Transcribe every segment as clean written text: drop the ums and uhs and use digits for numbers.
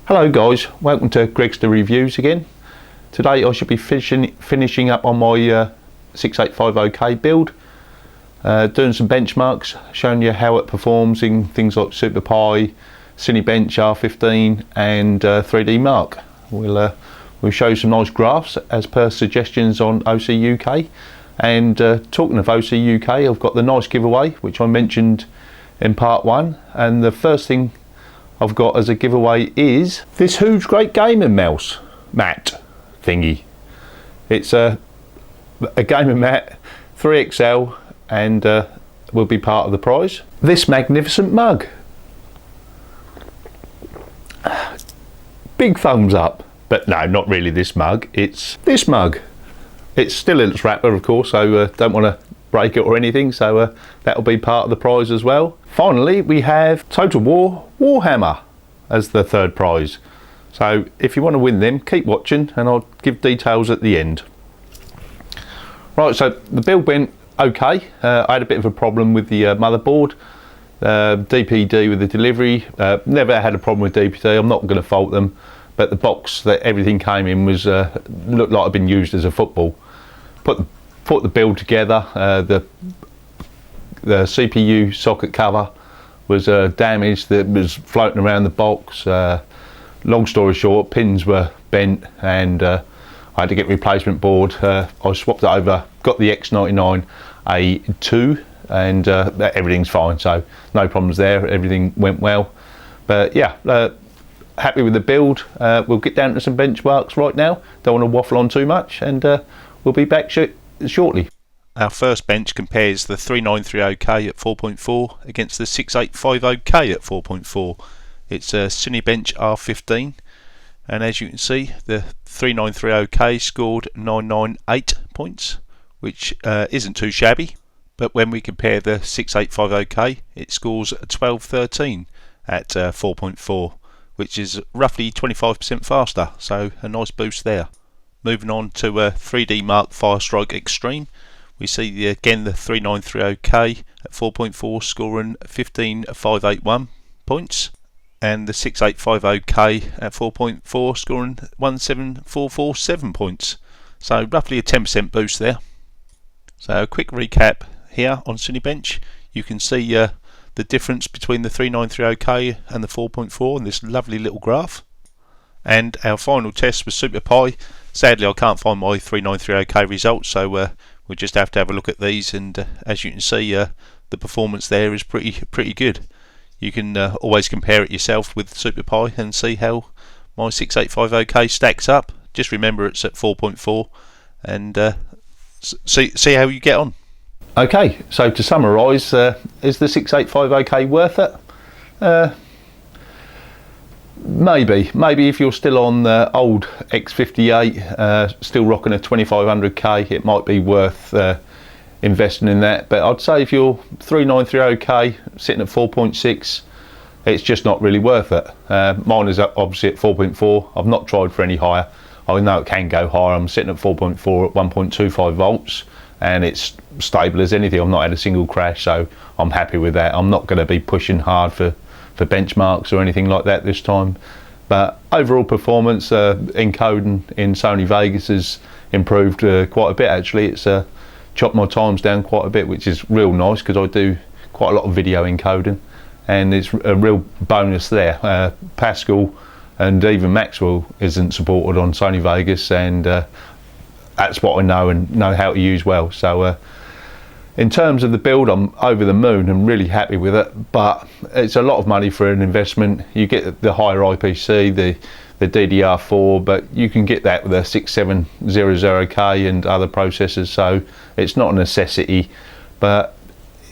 Hello guys, welcome to Greg's Reviews again. Today I should be finishing up on my 6850K build, doing some benchmarks, showing you how it performs in things like Super Pi, Cinebench R15 and 3D Mark. We'll show you some nice graphs as per suggestions on OC UK. And talking of OC UK, I've got the nice giveaway which I mentioned in part 1, and the first thing I've got as a giveaway is this huge great gaming mouse mat thingy. It's a gaming mat 3XL and will be part of the prize. This magnificent mug. Big thumbs up, but no, not really this mug, it's this mug. It's still in its wrapper of course, so don't want to break it or anything, so that'll be part of the prize as well. Finally we have Total War Warhammer as the third prize, so if you want to win them, keep watching and I'll give details at the end. Right, so the build went okay. I had a bit of a problem with the motherboard, DPD with the delivery. Never had a problem with DPD, I'm not going to fault them, but the box that everything came in was looked like it'd been used as a football. Put the build together, the CPU socket cover was damaged, that was floating around the box. Long story short, pins were bent and I had to get replacement board. I swapped it over, got the X99A2 and everything's fine, so no problems there, everything went well. But yeah, happy with the build. We'll get down to some benchmarks right now, don't want to waffle on too much, and we'll be back shortly. Our first bench compares the 3930K at 4.4 against the 6850K at 4.4. It's a Cinebench R15, and as you can see the 3930K scored 998 points, which isn't too shabby, but when we compare the 6850K it scores 1213 at 4.4, which is roughly 25% faster, so a nice boost there. Moving on to a 3D Mark Firestrike Extreme, we see again the 3930K at 4.4 scoring 15581 points, and the 6850K at 4.4 scoring 17447 points, so roughly a 10% boost there. So a quick recap here on Cinebench, you can see the difference between the 3930K and the 4.4 in this lovely little graph. And our final test was Super Pi. Sadly I can't find my 3930K results, so we'll just have to have a look at these, and as you can see the performance there is pretty good. You can always compare it yourself with Super Pi and see how my 6850K stacks up. Just remember it's at 4.4 and see how you get on. Okay, so to summarise, is the 6850K worth it? Maybe if you're still on the old X58, still rocking a 2500K, it might be worth investing in that. But I'd say if you're 3930K sitting at 4.6, it's just not really worth it. Mine is obviously at 4.4. I've not tried for any higher. I know it can go higher. I'm sitting at 4.4 at 1.25 volts and it's stable as anything. I've not had a single crash, so I'm happy with that. I'm not going to be pushing hard for benchmarks or anything like that this time, but overall performance, encoding in Sony Vegas has improved quite a bit actually. It's chopped my times down quite a bit, which is real nice because I do quite a lot of video encoding and it's a real bonus there. Pascal and even Maxwell isn't supported on Sony Vegas, and that's what I know and know how to use well. So in terms of the build, I'm over the moon and really happy with it, but it's a lot of money for an investment. You get the higher IPC, the DDR4, but you can get that with a 6700K and other processors, so it's not a necessity. But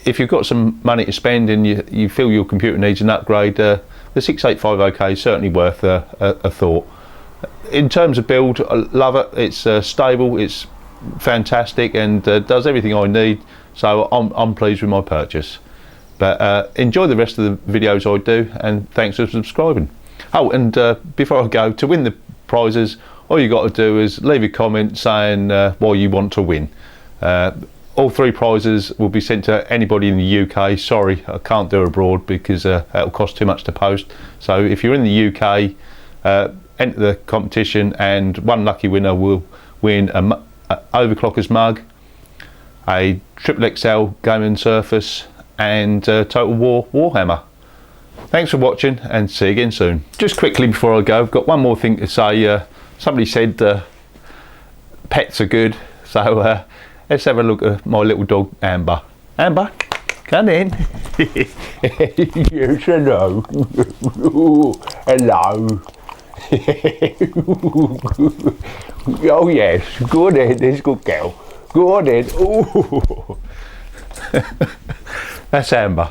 if you've got some money to spend and you feel your computer needs an upgrade, the 6850K is certainly worth a thought. In terms of build, I love it. It's stable, it's fantastic, and does everything I need. So I'm pleased with my purchase. But enjoy the rest of the videos I do, and thanks for subscribing. Oh, and before I go, to win the prizes, all you got to do is leave a comment saying why you want to win. All 3 prizes will be sent to anybody in the UK. Sorry, I can't do abroad because it'll cost too much to post. So if you're in the UK, enter the competition, and one lucky winner will win a overclockers mug, a triple XL gaming surface, and Total War Warhammer. Thanks for watching, and see you again soon. Just quickly before I go, I've got one more thing to say. Somebody said pets are good, so let's have a look at my little dog Amber. Amber, come in. Yes, hello. Hello. Oh yes, go on then, this good girl. Go on then. That's Amber.